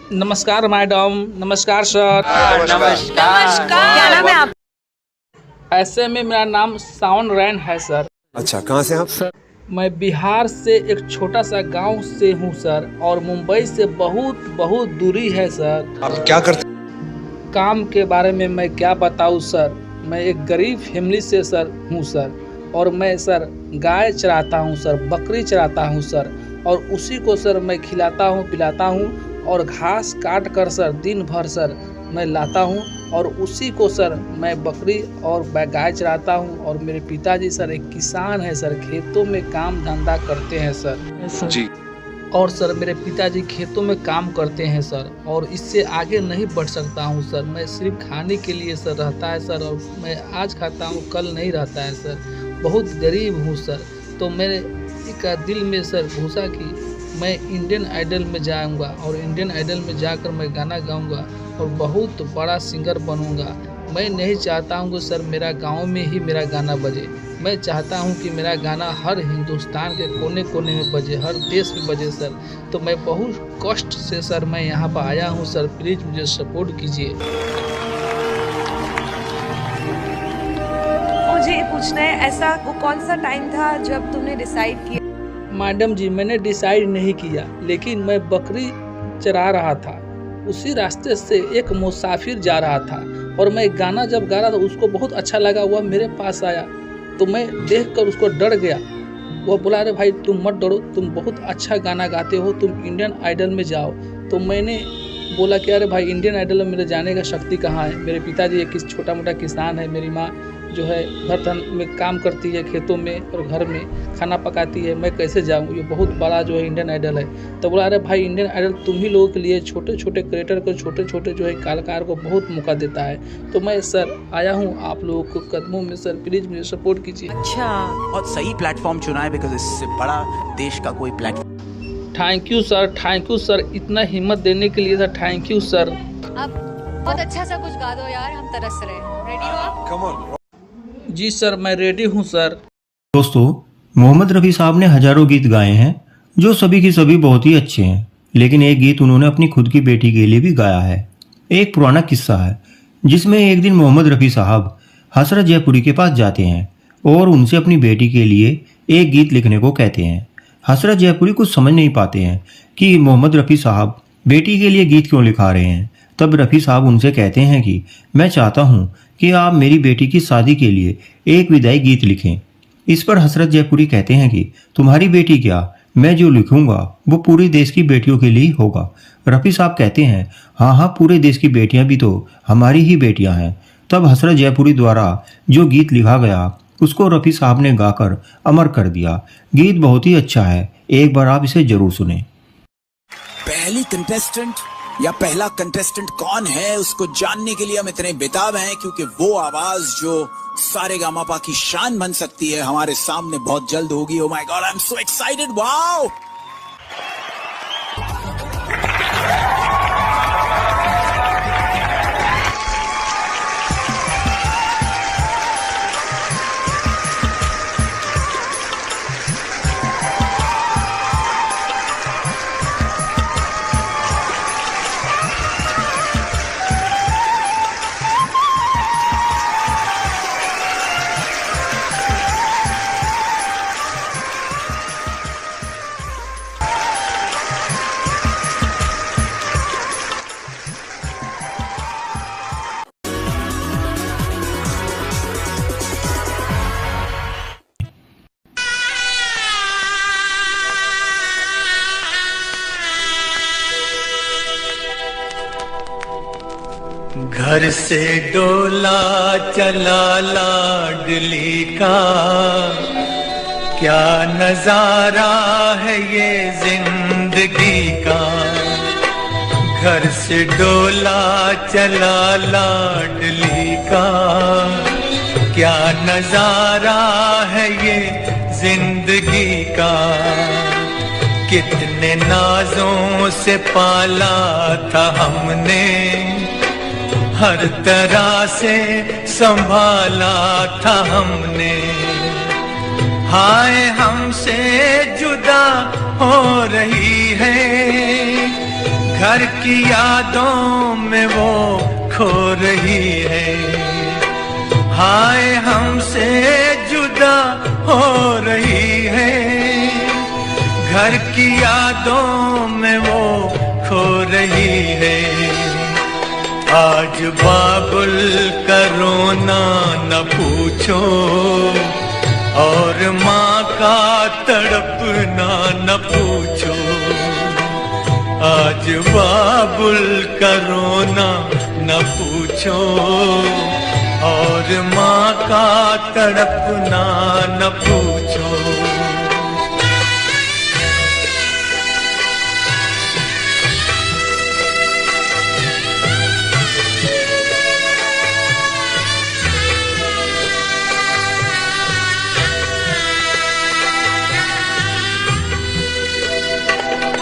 नमस्कार मैडम। नमस्कार सर। नमस्कार। क्या नाम है आप? ऐसे में मेरा नाम सावन रैन है सर। अच्छा, कहाँ से आप? सर मैं बिहार से एक छोटा सा गांव से हूँ सर, और मुंबई से बहुत बहुत दूरी है सर। आप क्या करते? काम के बारे में मैं क्या बताऊँ सर। मैं एक गरीब फैमिली से सर हूँ सर, और मैं सर गाय चराता हूँ सर, बकरी चराता हूँ सर, और उसी को सर मैं खिलाता हूँ पिलाता हूँ, और घास काट कर सर दिन भर सर मैं लाता हूँ, और उसी को सर मैं बकरी और गाय चराता हूँ। और मेरे पिताजी सर एक किसान है सर, खेतों में काम धंधा करते हैं सर जी। और सर मेरे पिताजी खेतों में काम करते हैं सर, और इससे आगे नहीं बढ़ सकता हूँ सर। मैं सिर्फ खाने के लिए सर रहता है सर, और मैं आज खाता हूँ कल नहीं रहता है सर। बहुत गरीब हूँ सर। तो मेरे का दिल में सर घुसा कि मैं इंडियन आइडल में जाऊंगा, और इंडियन आइडल में जाकर मैं गाना गाऊंगा और बहुत बड़ा सिंगर बनूंगा। मैं नहीं चाहता हूं कि सर मेरा गांव में ही मेरा गाना बजे। मैं चाहता हूं कि मेरा गाना हर हिंदुस्तान के कोने कोने में बजे, हर देश में बजे सर। तो मैं बहुत कष्ट से सर मैं यहाँ पर आया हूँ सर। प्लीज़ मुझे सपोर्ट कीजिए। मुझे ये पूछना है, ऐसा वो कौन सा टाइम था जब तुमने डिसाइड किया? मैडम जी, मैंने डिसाइड नहीं किया, लेकिन मैं बकरी चरा रहा था। उसी रास्ते से एक मुसाफिर जा रहा था, और मैं गाना जब गा रहा था उसको बहुत अच्छा लगा। वह मेरे पास आया तो मैं देखकर उसको डर गया। वह बोला, अरे भाई तुम मत डरो, तुम बहुत अच्छा गाना गाते हो, तुम इंडियन आइडल में जाओ। तो मैंने बोला कि अरे भाई इंडियन आइडल में मेरे जाने का शक्ति कहाँ है। मेरे पिताजी एक छोटा मोटा किसान है, मेरी माँ जो है घर धन में काम करती है, खेतों में और घर में खाना पकाती है। मैं कैसे जाऊँ, ये बहुत बड़ा जो है इंडियन आइडल है। तो बोला, अरे भाई इंडियन आइडल तुम ही लोगों के लिए, छोटे छोटे क्रिएटर को, छोटे छोटे जो है कलाकार को बहुत मौका देता है। तो मैं सर आया हूँ आप लोगों को कदमों में सर, प्लीज़ मुझे सपोर्ट कीजिए। अच्छा, बहुत सही प्लेटफॉर्म चुना है, बिकॉज इससे बड़ा देश का कोई platform. Thank you sir, thank you sir, इतना हिम्मत देने के लिए सर, थैंक यू सर। आप बहुत अच्छा सा कुछ गा दो यार, हम तरस रहे हैं। रेडी हो आप? Come on. जी सर, मैं रेडी हूँ सर। दोस्तों, मोहम्मद रफ़ी साहब ने हजारों गीत गाए हैं जो सभी की सभी बहुत ही अच्छे हैं, लेकिन एक गीत उन्होंने अपनी खुद की बेटी के लिए भी गाया है। एक पुराना किस्सा है जिसमें एक दिन मोहम्मद रफ़ी साहब हसरत जयपुरी के पास जाते हैं और उनसे अपनी बेटी के लिए एक गीत लिखने को कहते हैं। हसरत जयपुरी कुछ समझ नहीं पाते हैं कि मोहम्मद रफ़ी साहब बेटी के लिए गीत क्यों लिखा रहे हैं। तब रफ़ी साहब उनसे कहते हैं कि मैं चाहता हूँ कि आप मेरी बेटी की शादी के लिए एक विदाई गीत लिखें। इस पर हसरत जयपुरी कहते हैं कि तुम्हारी बेटी क्या, मैं जो लिखूंगा वो पूरे देश की बेटियों के लिए होगा। रफ़ी साहब कहते हैं हाँ हाँ, पूरे देश की बेटियां भी तो हमारी ही बेटियां हैं। तब हसरत जयपुरी द्वारा जो गीत लिखा गया उसको रफ़ी साहब ने गाकर अमर कर दिया। गीत बहुत ही अच्छा है, एक बार आप इसे जरूर सुने। पहली कंटेस्टेंट या पहला कंटेस्टेंट कौन है उसको जानने के लिए हम इतने बेताब हैं, क्योंकि वो आवाज जो सारेगामापा की शान बन सकती है हमारे सामने बहुत जल्द होगी। Oh my God, I am so excited. Wow! घर से डोला चला लाडली का, क्या नजारा है ये जिंदगी का। घर से डोला चला लाडली का, क्या नजारा है ये जिंदगी का। कितने नाजों से पाला था हमने, हर तरह से संभाला था हमने। हाय हमसे जुदा हो रही है, घर की यादों में वो खो रही है, हाय हमसे जुदा हो रही है। घर की यादों में वो खो रही है। आज बाबुल का रोना न पूछो, और माँ का तड़पना न पूछो। आज बाबुल का रोना न पूछो, और माँ का तड़पना न पूछो।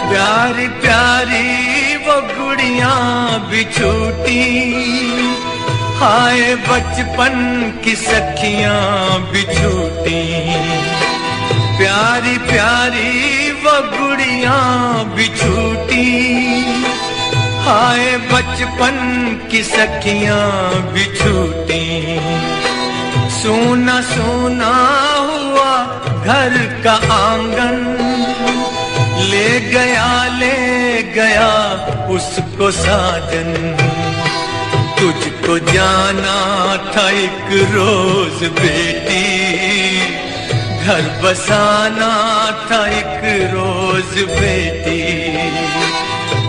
प्यारी प्यारी वो गुड़ियां भी छूटी, हाय बचपन की सखियां भी छूटी। प्यारी प्यारी वो गुड़ियां भी छूटी, हाय बचपन की सखियां भी छूटी। सूना सूना हुआ घर का आंगन, ले गया उसको साजन। तुझको जाना था एक रोज बेटी, घर बसाना था एक रोज बेटी।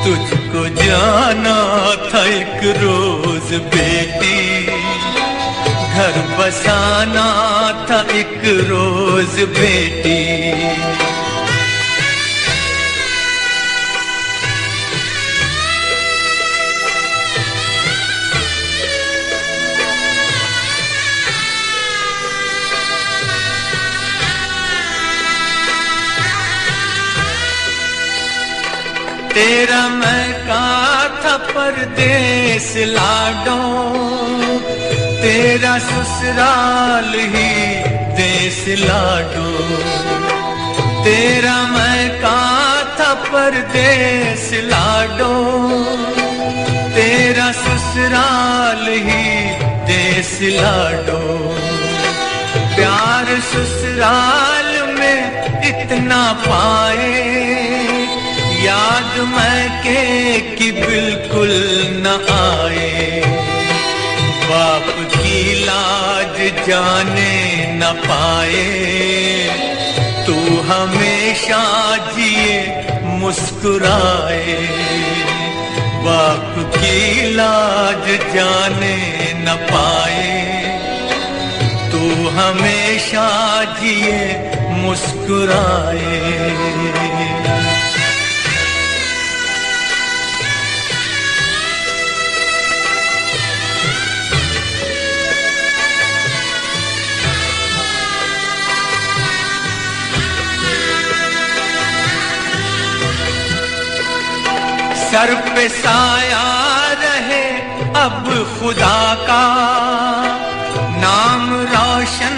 तुझको जाना था एक रोज बेटी, घर बसाना था एक रोज बेटी। तेरा मैं का था परदेस लाडो, तेरा ससुराल ही देश लाडो। तेरा मैं का था परदेस लाडो, तेरा ससुराल ही देश लाडो। प्यार ससुराल में इतना पाए, याद मैं के कि बिल्कुल न आए। बाप की लाज जाने न पाए, तू हमेशा जिए मुस्कुराए। बाप की लाज जाने न पाए, तू हमेशा जिए मुस्कुराए। सर पे साया रहे अब खुदा का, नाम रोशन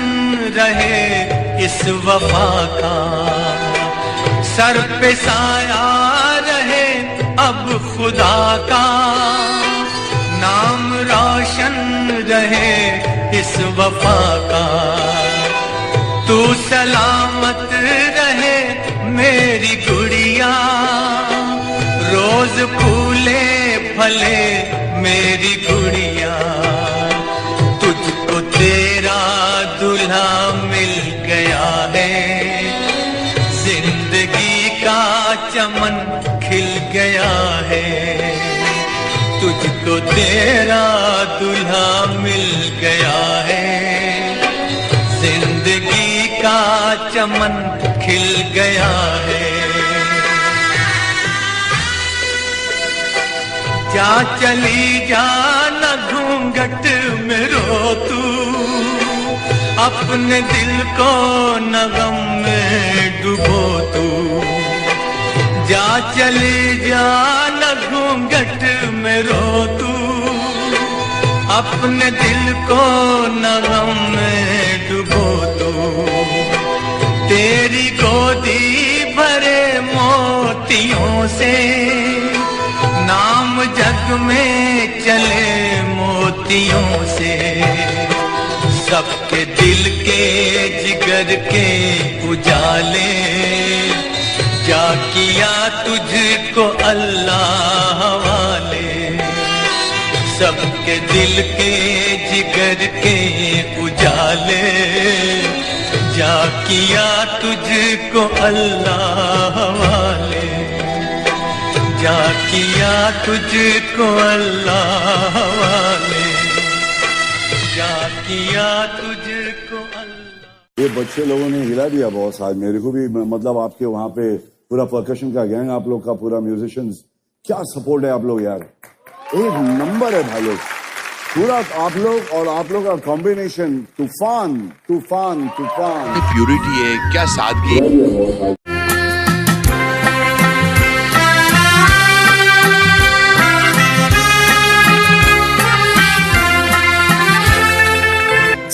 रहे इस वफा का। सर पे साया रहे अब खुदा का, नाम रोशन रहे इस वफा का। तू सलामत रहे मेरी गुड़िया, रोज फूले फले मेरी गुड़िया। तुझको तेरा दूल्हा मिल गया है, जिंदगी का चमन खिल गया है। तुझको तेरा दूल्हा मिल गया है, जिंदगी का चमन खिल गया है। जा चली जा न घूंघट में रो तू, अपने दिल को न गम में डुबो तू। जा चली जा न घूंघट में रो तू, अपने दिल को न गम में डुबो तू। तेरी गोदी भरे मोतियों से जग में चले मोतियों से, सबके दिल के जिगर के उजाले, क्या किया तुझको अल्लाह वाले। सबके दिल के जिगर के उजाले, क्या किया तुझको अल्लाह वाले, क्या किया तुझको अल्लाह वाले, क्या किया तुझको अल्लाह। ये बच्चे लोगों ने हिला दिया बहुत आज मेरे को भी, मतलब आपके वहां पे पूरा परकशन का गैंग, आप लोग का पूरा म्यूजिशियंस, क्या सपोर्ट है आप लोग यार, एक नंबर है भाई लोग पूरा आप लोग, और आप लोग का कॉम्बिनेशन तूफान तूफान तूफान। प्यूरिटी है, क्या सादगी है।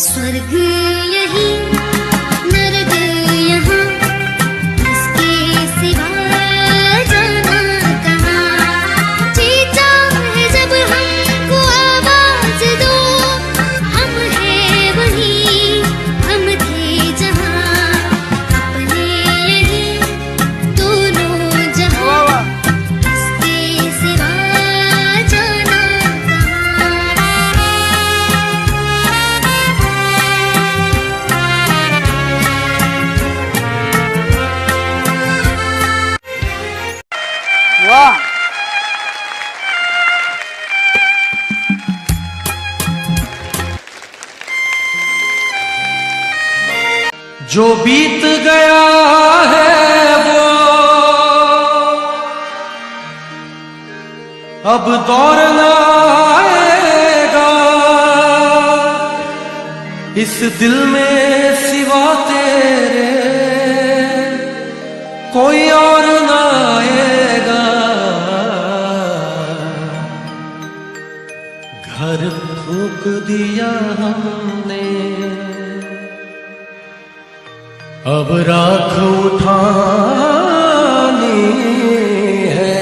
स्वर्ग यही नरक यहाँ, इसके सिवा जाना कहाँ। जीता है जब हमको आवाज दो, हम हैं वही हम थे जहाँ, अपने यही दोनों जहाँ, इसके सिवा जाना वाह, जो बीत गया है वो अब दौर न आएगा, इस दिल में सिवा तेरे कोई और न आएगा। घर फूंक दिया हमने, अब राख उठानी है,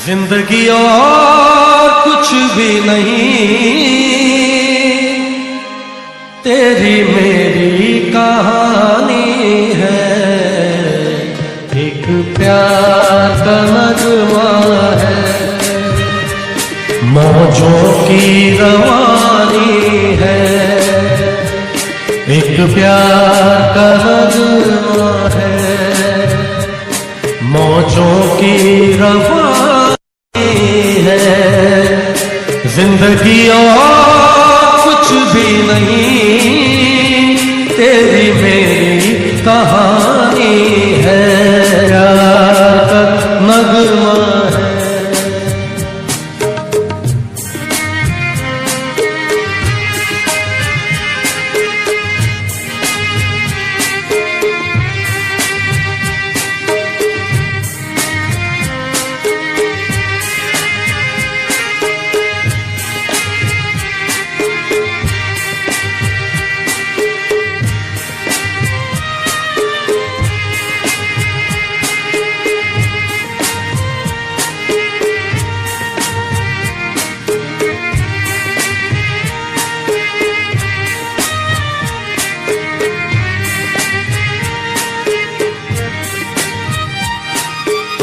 जिंदगी और कुछ भी नहीं, तेरी मेरी कहानी है। एक प्यार का नगमा है, मौजों की रवानी है, एक प्यार का नगमा है, मौजों की रवानी है, जिंदगी और कुछ भी नहीं, तेरी मेरी कहानी है, प्यार का नगमा है।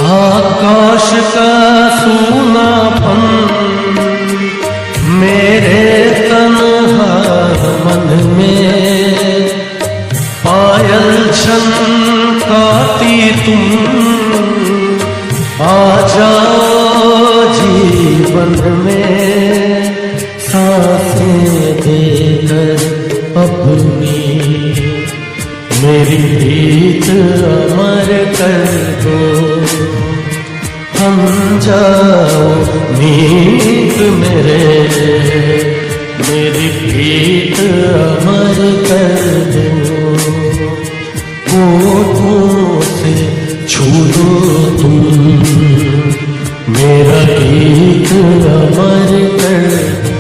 आकाश का सूनापन मेरे तन्हा मन में, पायल छनकाती तुम आ जाओ जीवन में, सांसें देकर अपनी मेरी प्रीत अमर कर दो, हम जाओ नीत मेरे, मेरी प्रीत अमर कर दो, होठों से छू लो तुम, मेरा गीत अमर कर दो।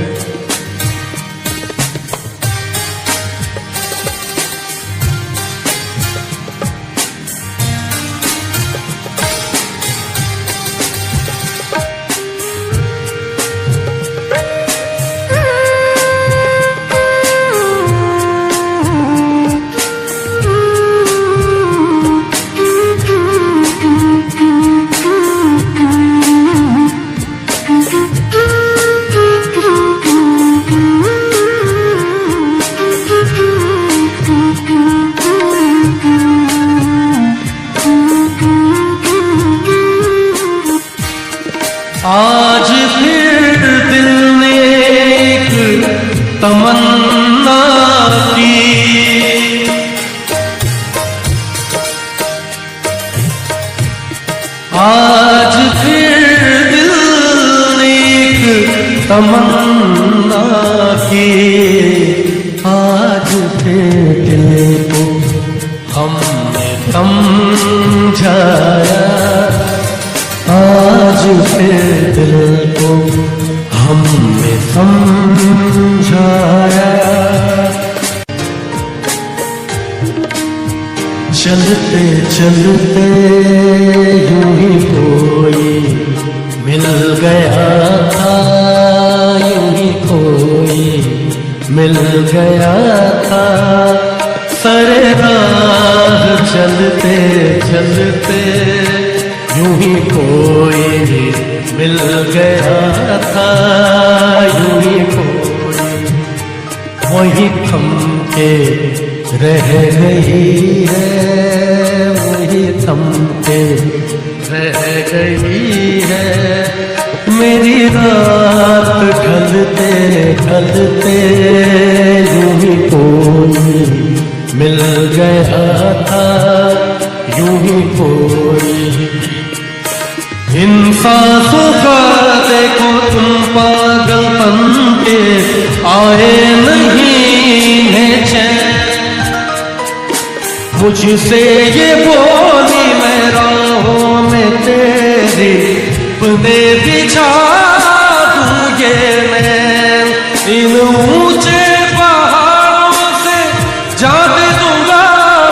आज फिर दिल एक तमन्ना की, आज फिर दिल को हमने समझाया, आज फिर दिल को हमने समझाया। चलते चलते यूं ही कोई मिल गया था, यूं ही कोई मिल गया था। सरे राह चलते चलते यूं ही कोई मिल गया था, यूं ही कोई वही थम के रह गई है, वही थम के रह गई है। मेरी रात ढलते ढलते यूं ही कोई मिल गया था, यूं ही कोई। इन सांसों का देखो तुम पागलपन के आए नहीं है चैन, मुझसे ये बोली मैं राहों में तेरी अपने बिछा दूं ये मैं। इन ऊंचे पहाड़ों से जाने दूंगा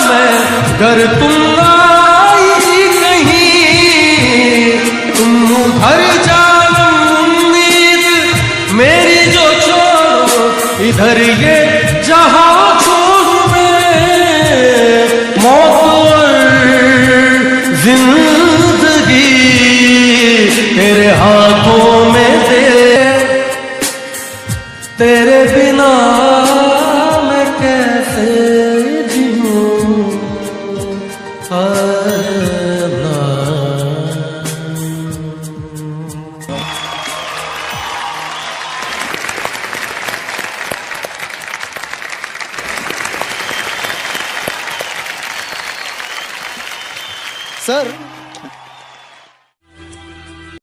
मैं, अगर तुम आई कहीं, तुम उधर जानो उम्मीद मेरी जो छोड़ो, इधर ये जहां छोड़ू मैं। मौत और जिंदगी तेरे हाथों में दे, तेरे बिना मैं कैसे जीऊं। सर